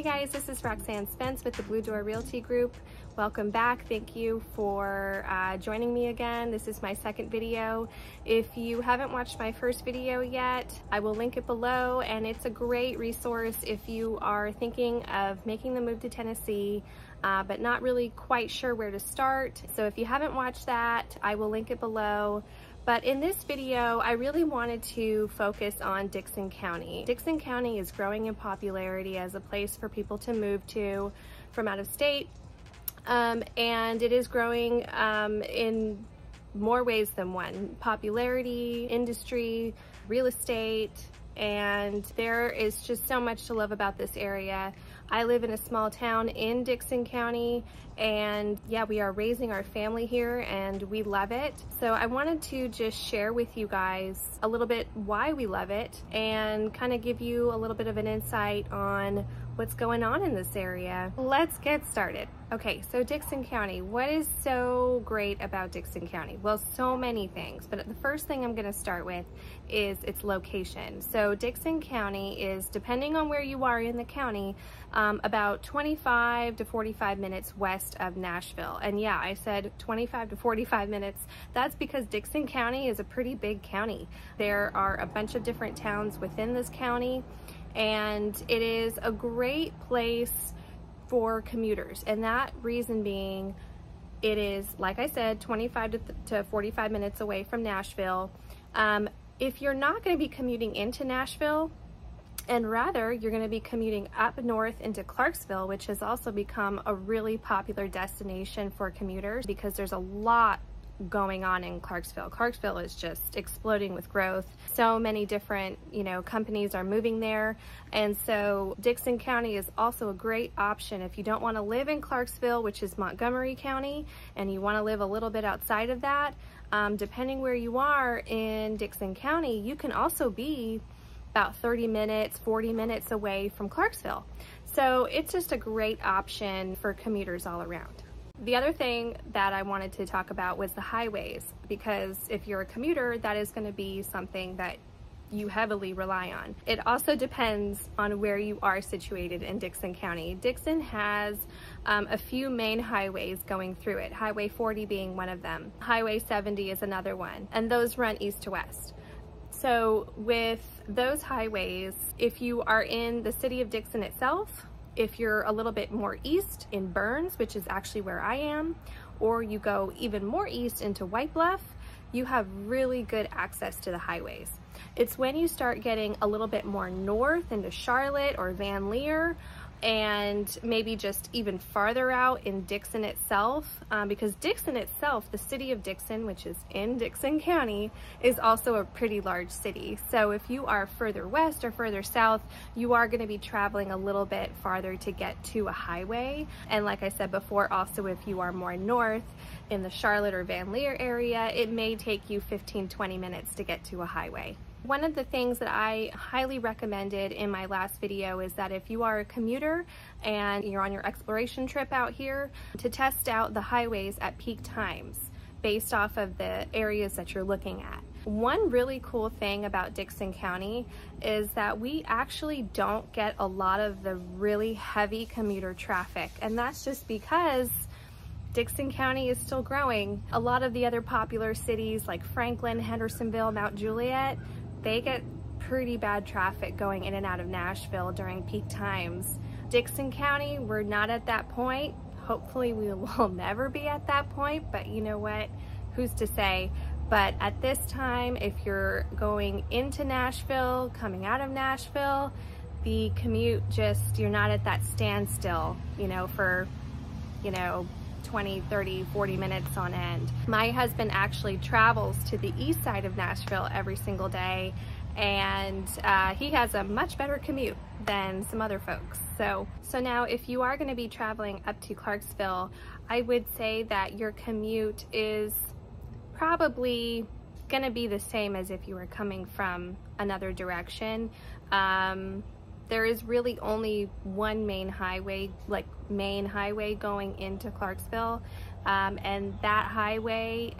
Hey guys, this is Roxanne Spence with the Blue Door Realty Group. Welcome back. Thank you for joining me again. This is my second video. If you haven't watched my first video yet, I will link it below, and it's a great resource if you are thinking of making the move to Tennessee but not really quite sure where to start. So if you haven't watched that, I will link it below. But in this video, I really wanted to focus on Dickson County. Dickson County is growing in popularity as a place for people to move to from out of state. And it is growing in more ways than one. Popularity, industry, real estate, and there is just so much to love about this area. I live in a small town in Dickson County, and yeah, we are raising our family here and we love it. So I wanted to just share with you guys a little bit why we love it and kind of give you a little bit of an insight on what's going on in this area. Let's get started. Okay, so Dickson County, what is so great about Dickson County? Well, so many things, but the first thing I'm gonna start with is its location. So Dickson County is, depending on where you are in the county, about 25 to 45 minutes west of Nashville. And yeah, I said 25 to 45 minutes. That's because Dickson County is a pretty big county. There are a bunch of different towns within this county, and it is a great place for commuters. And that reason being, it is, like I said, 25 to 45 minutes away from Nashville. If you're not going to be commuting into Nashville, and rather you're going to be commuting up north into Clarksville, which has also become a really popular destination for commuters because there's a lot going on in Clarksville. Clarksville is just exploding with growth. So many different, companies are moving there. And so Dickson County is also a great option if you don't want to live in Clarksville, which is Montgomery County, and you want to live a little bit outside of that. Depending where you are in Dickson County, you can also be about 30 minutes, 40 minutes away from Clarksville. So it's just a great option for commuters all around. The other thing that I wanted to talk about was the highways, because if you're a commuter, that is going to be something that you heavily rely on. It also depends on where you are situated in Dickson County. Dickson has a few main highways going through it, Highway 40 being one of them. Highway 70 is another one, and those run east to west. So with those highways, if you are in the city of Dickson itself, if you're a little bit more east in Burns, which is actually where I am, or you go even more east into White Bluff, you have really good access to the highways. It's when you start getting a little bit more north into Charlotte or Van Leer, and maybe just even farther out in Dickson itself, because Dickson itself, the city of Dickson, which is in Dickson County, is also a pretty large city. So if you are further west or further south, you are going to be traveling a little bit farther to get to a highway. And like I said before, also if you are more north in the Charlotte or Van Leer area, it may take you 15-20 minutes to get to a highway. One of the things that I highly recommended in my last video is that if you are a commuter and you're on your exploration trip out here, to test out the highways at peak times based off of the areas that you're looking at. One really cool thing about Dickson County is that we actually don't get a lot of the really heavy commuter traffic, and that's just because Dickson County is still growing. A lot of the other popular cities like Franklin, Hendersonville, Mount Juliet, they get pretty bad traffic going in and out of Nashville during peak times. Dickson County, we're not at that point. Hopefully we will never be at that point, but you know what? Who's to say? But at this time, if you're going into Nashville, coming out of Nashville, the commute you're not at that standstill, for, 20, 30, 40 minutes on end. My husband actually travels to the east side of Nashville every single day, and he has a much better commute than some other folks. So now if you are going to be traveling up to Clarksville, I would say that your commute is probably going to be the same as if you were coming from another direction. There is really only one main highway going into Clarksville. and that highway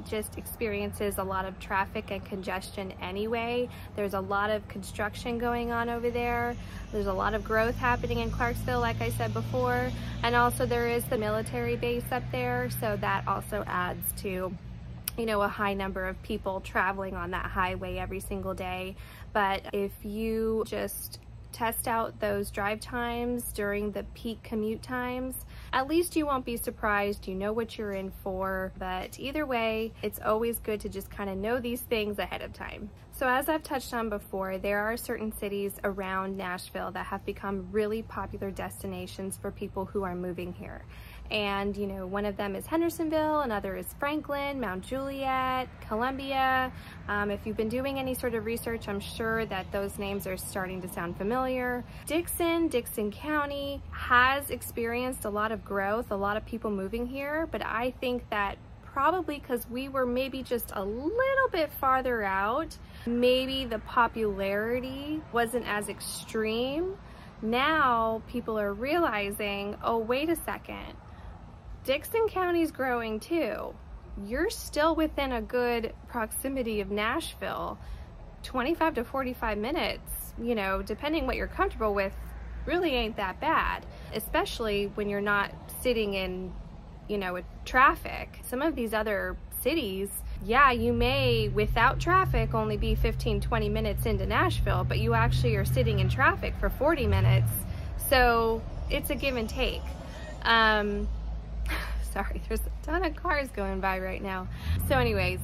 just experiences a lot of traffic and congestion anyway. There's a lot of construction going on over there. There's a lot of growth happening in Clarksville, like I said before, and also there is the military base up there, so that also adds to, you know, a high number of people traveling on that highway every single day. But if you just test out those drive times during the peak commute times, at least you won't be surprised. You know what you're in for. But either way, it's always good to just kind of know these things ahead of time. So as I've touched on before, there are certain cities around Nashville that have become really popular destinations for people who are moving here. And, you know, one of them is Hendersonville, another is Franklin, Mount Juliet, Columbia. If you've been doing any sort of research, I'm sure that those names are starting to sound familiar. Dickson County has experienced a lot of growth, a lot of people moving here, but I think that probably because we were maybe just a little bit farther out, maybe the popularity wasn't as extreme. Now people are realizing, oh, wait a second, Dickson County's growing too. You're still within a good proximity of Nashville. 25 to 45 minutes, you know, depending what you're comfortable with, really ain't that bad, especially when you're not sitting in, you know, with traffic. Some of these other cities, yeah, you may, without traffic, only be 15-20 minutes into Nashville, but you actually are sitting in traffic for 40 minutes. So it's a give and take. Sorry, there's a ton of cars going by right now. So anyways,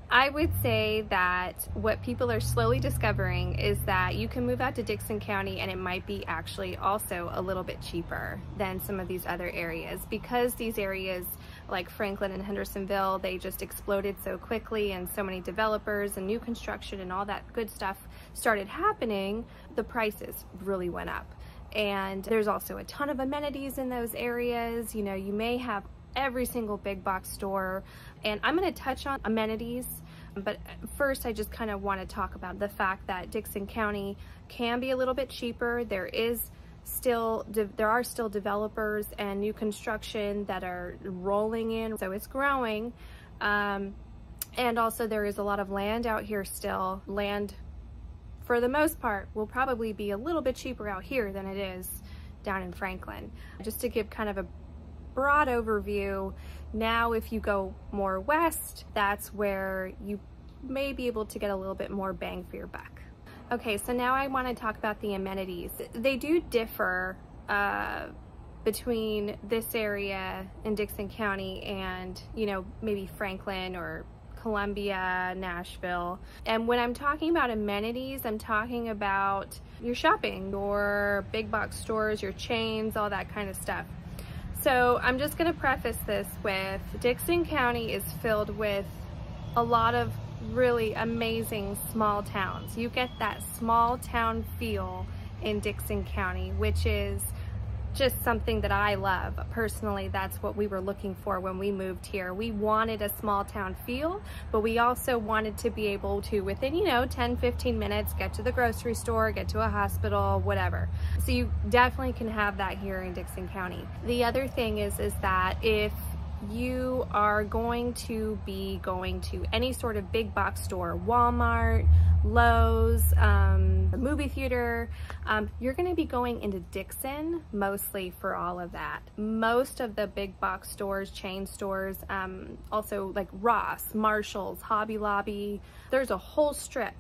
I would say that what people are slowly discovering is that you can move out to Dickson County and it might be actually also a little bit cheaper than some of these other areas, because these areas like Franklin and Hendersonville, they just exploded so quickly and so many developers and new construction and all that good stuff started happening. The prices really went up. And there's also a ton of amenities in those areas. You know, you may have every single big box store, and I'm going to touch on amenities, but first I just kind of want to talk about the fact that Dickson County can be a little bit cheaper. There are still developers and new construction that are rolling in, so it's growing, and also there is a lot of land out here still. Land, for the most part, will probably be a little bit cheaper out here than it is down in Franklin. Just to give kind of a broad overview, now if you go more west, that's where you may be able to get a little bit more bang for your buck. Okay, so now I want to talk about the amenities. They do differ between this area in Dickson County and, you know, maybe Franklin or Columbia, Nashville. And when I'm talking about amenities, I'm talking about your shopping, your big box stores, your chains, all that kind of stuff. So I'm just going to preface this with Dickson County is filled with a lot of really amazing small towns. You get that small town feel in Dickson County, which is just something that I love. Personally, that's what we were looking for when we moved here. We wanted a small town feel, but we also wanted to be able to, within, you know, 10-15 minutes, get to the grocery store, get to a hospital, whatever. So you definitely can have that here in Dickson County. The other thing is that if you are going to be going to any sort of big box store, Walmart, Lowe's, the movie theater, you're going to be going into Dickson mostly for all of that. Most of the big box stores, chain stores, also like Ross, Marshall's, Hobby Lobby, there's a whole strip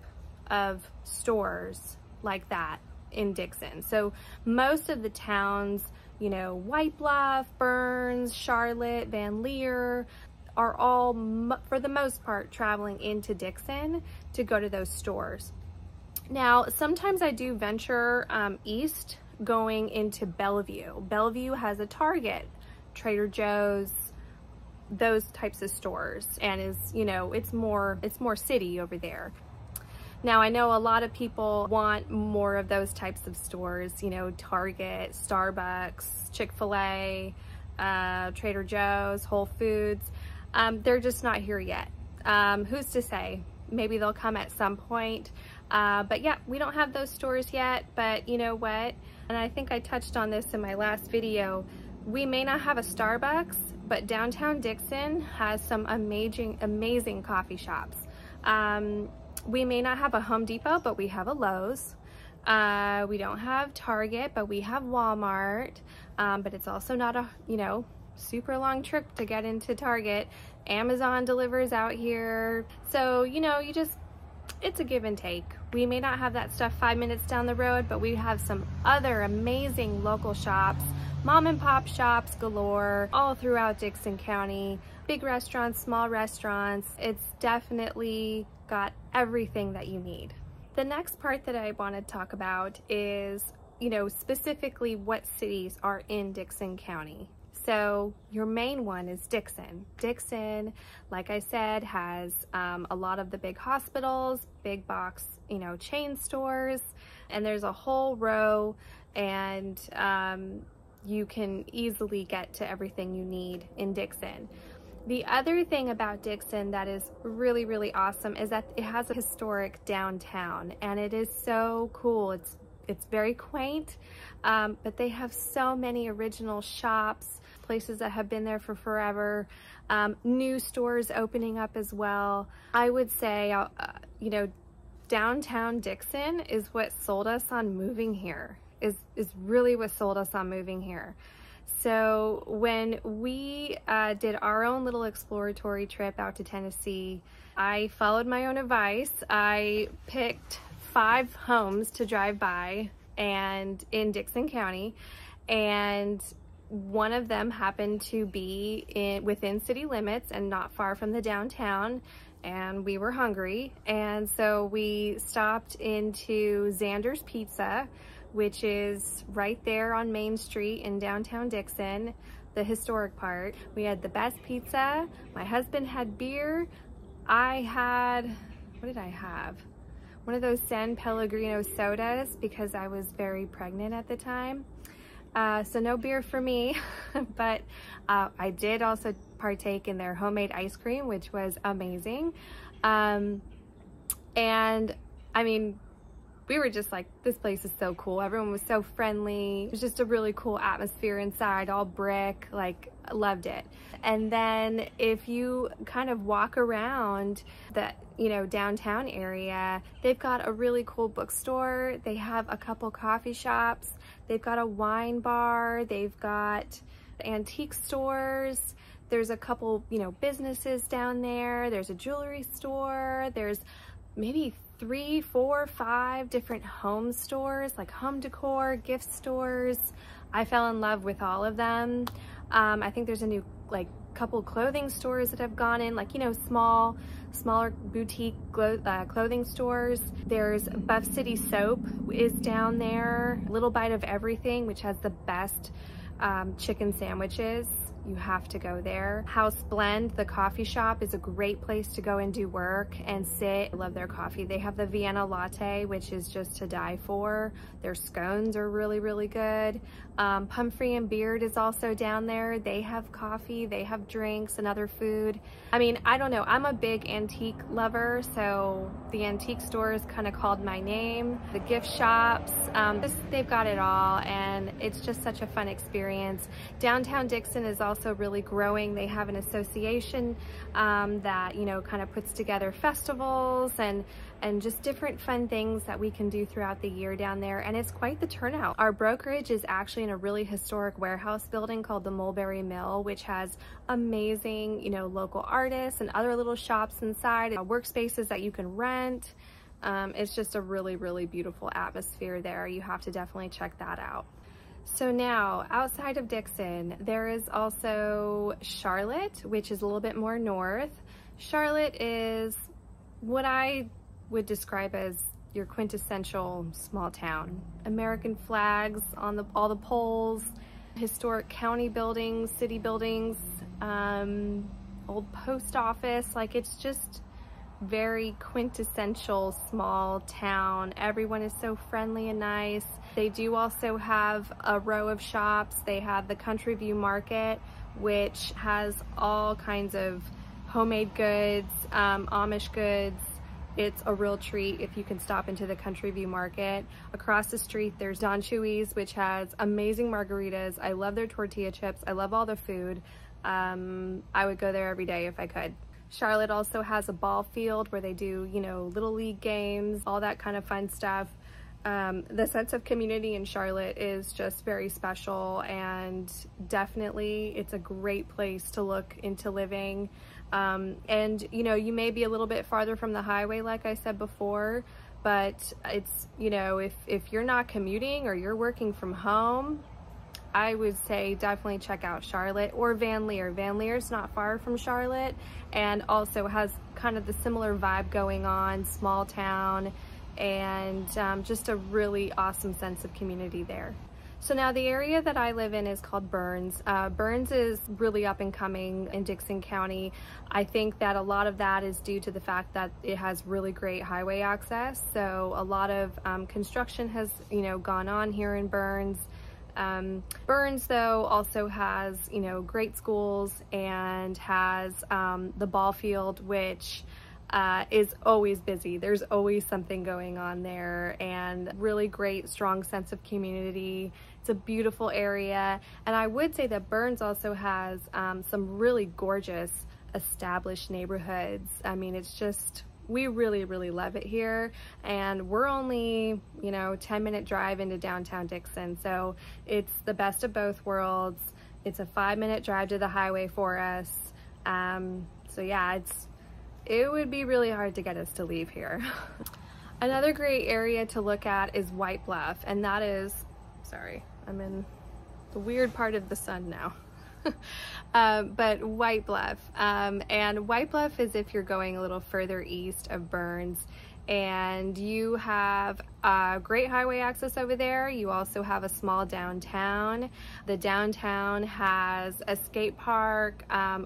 of stores like that in Dickson. So most of the towns, you know, White Bluff, Burns, Charlotte, Van Leer, are all, for the most part, traveling into Dickson to go to those stores. Now, sometimes I do venture east, going into Bellevue. Bellevue has a Target, Trader Joe's, those types of stores, and is, you know, it's more city over there. Now, I know a lot of people want more of those types of stores, you know, Target, Starbucks, Chick-fil-A, Trader Joe's, Whole Foods. They're just not here yet. Who's to say? Maybe they'll come at some point. But yeah, we don't have those stores yet, but you know what? And I think I touched on this in my last video. We may not have a Starbucks, but downtown Dickson has some amazing coffee shops. We may not have a Home Depot, but we have a Lowe's. We don't have Target, but we have Walmart. But it's also not a, super long trip to get into Target. Amazon delivers out here. So, it's a give and take. We may not have that stuff 5 minutes down the road, but we have some other amazing local shops, mom and pop shops galore, all throughout Dickson County. Big restaurants, small restaurants. It's definitely got everything that you need. The next part that I want to talk about is, specifically what cities are in Dickson County. So your main one is Dickson. Dickson, like I said, has a lot of the big hospitals, big box, chain stores, and there's a whole row, and you can easily get to everything you need in Dickson. The other thing about Dickson that is really, really awesome is that it has a historic downtown, and it is so cool. It's very quaint, but they have so many original shops, places that have been there for forever, new stores opening up as well. I would say, downtown Dickson is what sold us on moving here, is really what sold us on moving here. So when we did our own little exploratory trip out to Tennessee, I followed my own advice. I picked 5 homes to drive by and in Dickson County, and one of them happened to be within city limits and not far from the downtown, and we were hungry, and so we stopped into Xander's Pizza, which is right there on Main Street in downtown Dickson, the historic part. We had the best pizza. My husband had beer. I had, what did I have? One of those San Pellegrino sodas because I was very pregnant at the time. So no beer for me, but I did also partake in their homemade ice cream, which was amazing. And I mean, we were just like, this place is so cool. Everyone was so friendly. It was just a really cool atmosphere inside, all brick, like, loved it. And then if you kind of walk around the, downtown area, they've got a really cool bookstore. They have a couple coffee shops. They've got a wine bar. They've got antique stores. There's a couple, businesses down there. There's a jewelry store. There's maybe 3, 4, 5 different home stores, like home decor, gift stores. I fell in love with all of them. I think there's a new couple clothing stores that have gone in, smaller boutique clothing stores. There's Buff City Soap is down there. Little Bite of Everything, which has the best chicken sandwiches. You have to go there. House Blend, the coffee shop, is a great place to go and do work and sit. I love their coffee. They have the Vienna latte, which is just to die for. Their scones are really, really good. Pumphrey and Beard is also down there. They have coffee, they have drinks and other food. I mean, I don't know, I'm a big antique lover, so the antique stores kind of called my name. The gift shops, they've got it all, and it's just such a fun experience. Downtown Dickson is also really growing. They have an association that, kind of puts together festivals and just different fun things that we can do throughout the year down there, and it's quite the turnout. Our brokerage is actually in a really historic warehouse building called the Mulberry Mill, which has amazing, local artists and other little shops inside, workspaces that you can rent. It's just a really, really beautiful atmosphere there. You have to definitely check that out. So now, outside of Dickson, there is also Charlotte, which is a little bit more north. Charlotte is what I would describe as your quintessential small town. American flags on all the poles, historic county buildings, city buildings, old post office. It's just very quintessential small town. Everyone is so friendly and nice. They do also have a row of shops. They have the Country View Market, which has all kinds of homemade goods, Amish goods. It's a real treat if you can stop into the Country View Market. Across the street, there's Don Chewy's, which has amazing margaritas. I love their tortilla chips. I love all the food. I would go there every day if I could. Charlotte also has a ball field where they do, you know, little league games, all that kind of fun stuff. The sense of community in Charlotte is just very special, and definitely it's a great place to look into living. And you know, you may be a little bit farther from the highway, like I said before, but it's, you know, if you're not commuting or you're working from home, I would say definitely check out Charlotte or Van Lear. Van Lear's not far from Charlotte and also has kind of the similar vibe going on, small town, and just a really awesome sense of community there. So now the area that I live in is called Burns. Burns is really up and coming in Dickson County. I think that a lot of that is due to the fact that it has really great highway access. So a lot of construction has, you know, gone on here in Burns. Burns though also has, you know, great schools and has the ball field, which is always busy. There's always something going on there, and really great, strong sense of community. It's a beautiful area, and I would say that Burns also has some really gorgeous established neighborhoods. I mean, it's just, we really, really love it here, and we're only, you know, 10-minute drive into downtown Dickson, so it's the best of both worlds. It's a 5-minute drive to the highway for us. So yeah, it would be really hard to get us to leave here. Another great area to look at is White Bluff, and that is, sorry, I'm in the weird part of the sun now. But White Bluff, and White Bluff is if you're going a little further east of Burns, and you have great highway access over there. You also have a small downtown. The downtown has a skate park,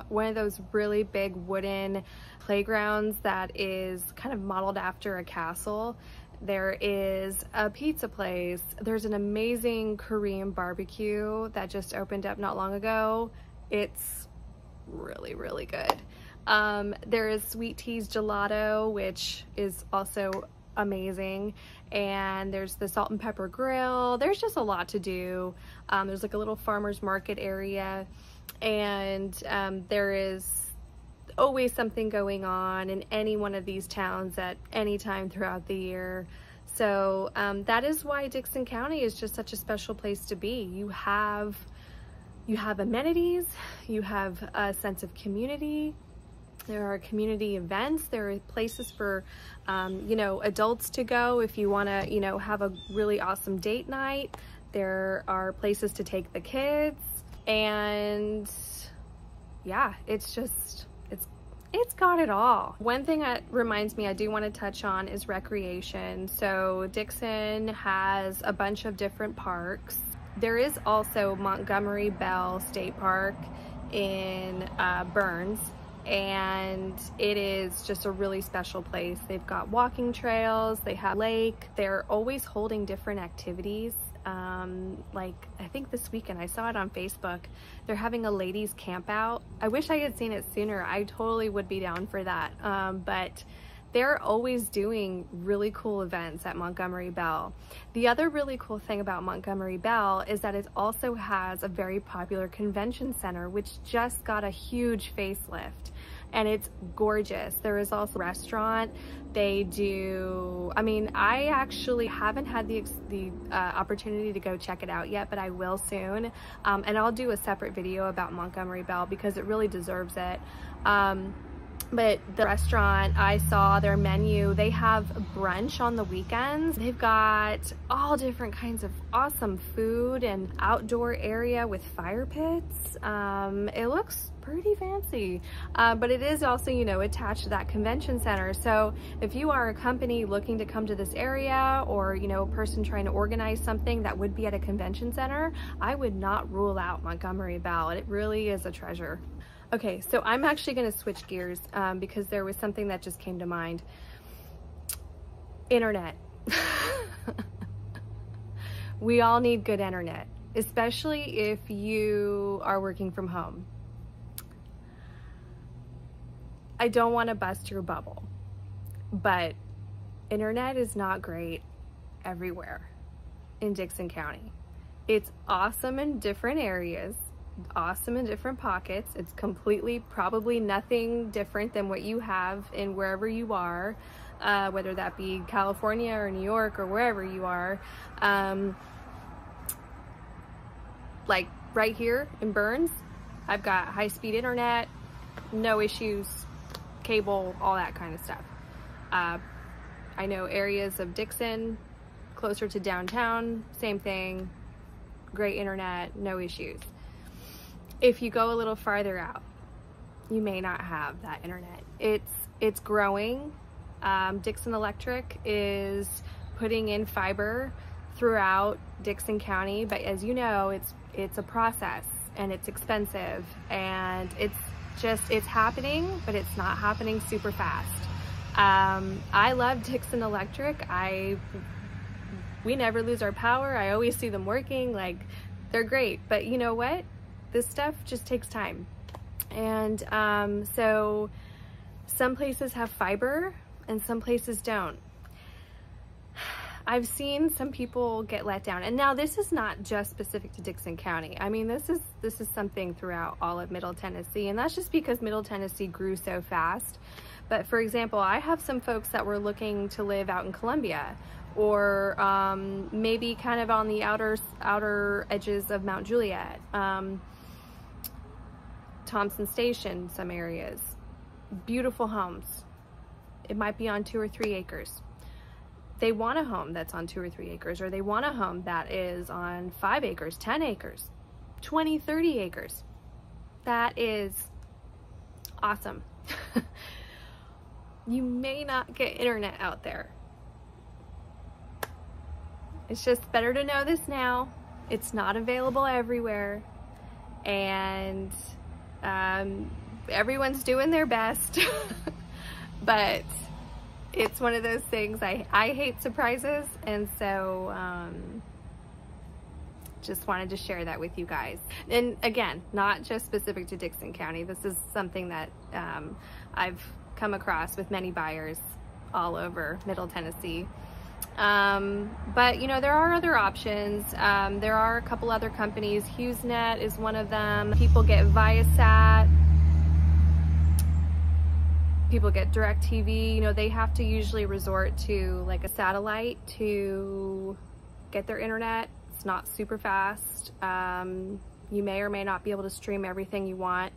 one of those really big wooden playgrounds that is kind of modeled after a castle. There is a pizza place. There's an amazing Korean barbecue that just opened up not long ago. It's really, really good. There is Sweet Tea's Gelato, which is also amazing. And there's the Salt and Pepper Grill. There's just a lot to do. There's like a little farmer's market area, and there is always something going on in any one of these towns at any time throughout the year. So that is why Dickson County is just such a special place to be. You have amenities, you have a sense of community, there are community events, there are places for you know, adults to go if you want to, you know, have a really awesome date night. There are places to take the kids, and yeah, it's just, it's got it all. One thing that reminds me I do want to touch on is recreation. So Dickson has a bunch of different parks. There is also Montgomery Bell State Park in Burns, and it is just a really special place. They've got walking trails, they have a lake, they're always holding different activities. Like I think this weekend, I saw it on Facebook, they're having a ladies camp out. I wish I had seen it sooner. I totally would be down for that. But they're always doing really cool events at Montgomery Bell. The other really cool thing about Montgomery Bell is that it also has a very popular convention center, which just got a huge facelift, and it's gorgeous. There is also a restaurant. They do, I mean, I actually haven't had the opportunity to go check it out yet, but I will soon. And I'll do a separate video about Montgomery Bell because it really deserves it. But the restaurant, I saw their menu, they have brunch on the weekends. They've got all different kinds of awesome food and outdoor area with fire pits. It looks pretty fancy, but it is also, you know, attached to that convention center. So if you are a company looking to come to this area, or, you know, a person trying to organize something that would be at a convention center, I would not rule out Montgomery Bell. It really is a treasure. Okay, so I'm actually going to switch gears because there was something that just came to mind. Internet. We all need good internet, especially if you are working from home. I don't want to bust your bubble, but internet is not great everywhere in Dickson County. It's awesome in different areas, awesome in different pockets. It's completely, probably nothing different than what you have in wherever you are, whether that be California or New York or wherever you are. Like right here in Burns, I've got high-speed internet, no issues, cable, all that kind of stuff. I know areas of Dickson, closer to downtown, same thing, great internet, no issues. If you go a little farther out, you may not have that internet. It's growing. Dickson Electric is putting in fiber throughout Dickson County, but as you know, it's a process and it's expensive, and it's happening, but it's not happening super fast. I love Dickson Electric. We never lose our power. I always see them working, like they're great, but you know what? This stuff just takes time. And so some places have fiber and some places don't. I've seen some people get let down, and now this is not just specific to Dickson County. I mean, this is something throughout all of Middle Tennessee, and that's just because Middle Tennessee grew so fast. But for example, I have some folks that were looking to live out in Columbia, or maybe kind of on the outer edges of Mount Juliet, Thompson Station, some areas. Beautiful homes. It might be on 2 or 3 acres. They want a home that's on 2 or 3 acres, or they want a home that is on 5 acres, 10 acres, 20, 30 acres. That is awesome. You may not get internet out there. It's just better to know this now. It's not available everywhere, and everyone's doing their best. But it's one of those things, I hate surprises, and so just wanted to share that with you guys. And again, not just specific to Dickson County. This is something that I've come across with many buyers all over Middle Tennessee. But you know, there are other options. There are a couple other companies. HughesNet is one of them. People get Viasat. People get DirecTV. You know, they have to usually resort to like a satellite to get their internet. It's not super fast. You may or may not be able to stream everything you want.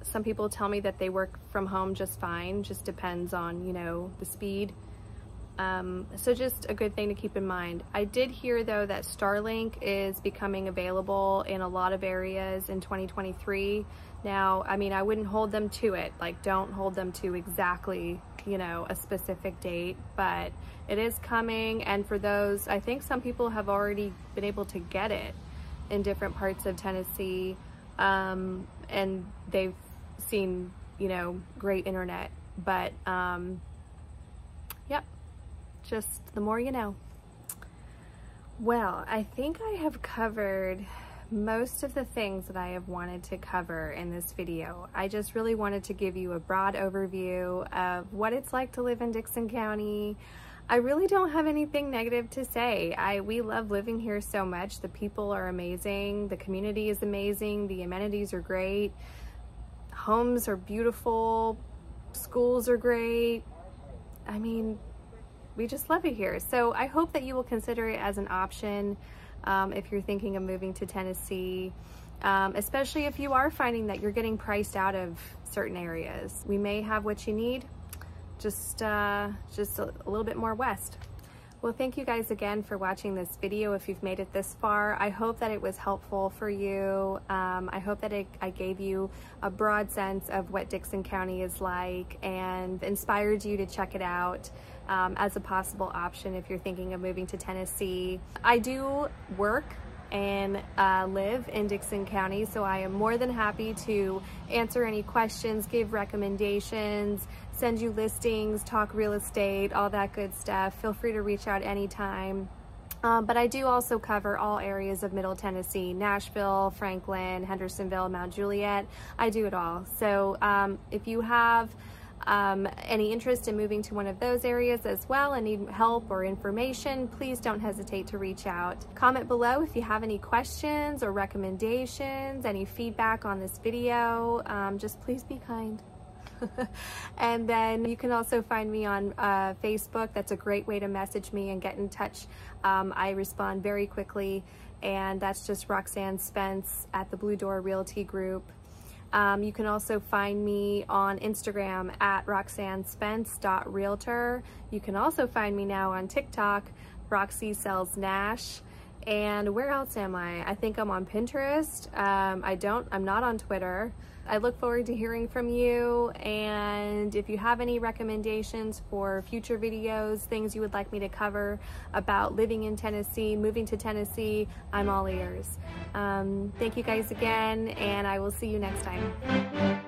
Some people tell me that they work from home just fine. Just depends on, you know, the speed. So just a good thing to keep in mind. I did hear though that Starlink is becoming available in a lot of areas in 2023. Now, I mean, I wouldn't hold them to it. Like, don't hold them to exactly, you know, a specific date, but it is coming. And for those, I think some people have already been able to get it in different parts of Tennessee. And they've seen, you know, great internet, but yep, just the more you know. Well, I think I have covered most of the things that I have wanted to cover in this video. I just really wanted to give you a broad overview of what it's like to live in Dickson County. I really don't have anything negative to say. We love living here so much. The people are amazing. The community is amazing. The amenities are great. Homes are beautiful. Schools are great. I mean, we just love it here. So I hope that you will consider it as an option if you're thinking of moving to Tennessee, especially if you are finding that you're getting priced out of certain areas. We may have what you need, just a little bit more west. Well, thank you guys again for watching this video. If you've made it this far, I hope that it was helpful for you. I hope that I gave you a broad sense of what Dickson County is like and inspired you to check it out as a possible option if you're thinking of moving to Tennessee. I do work and live in Dickson County, so I am more than happy to answer any questions, give recommendations, send you listings, talk real estate, all that good stuff. Feel free to reach out anytime. But I do also cover all areas of Middle Tennessee: Nashville, Franklin, Hendersonville, Mount Juliet. I do it all. So if you have any interest in moving to one of those areas as well and need help or information, please don't hesitate to reach out. Comment below if you have any questions or recommendations, any feedback on this video. Just please be kind. And then you can also find me on Facebook. That's a great way to message me and get in touch. I respond very quickly, and that's just Roxanne Spence at the Blue Door Realty Group. You can also find me on Instagram at roxannespence.realtor. You can also find me now on TikTok, Roxy Sells Nash. And where else am I? I think I'm on Pinterest. I'm not on Twitter. I look forward to hearing from you, and if you have any recommendations for future videos, things you would like me to cover about living in Tennessee, moving to Tennessee, I'm all ears. Thank you guys again, and I will see you next time.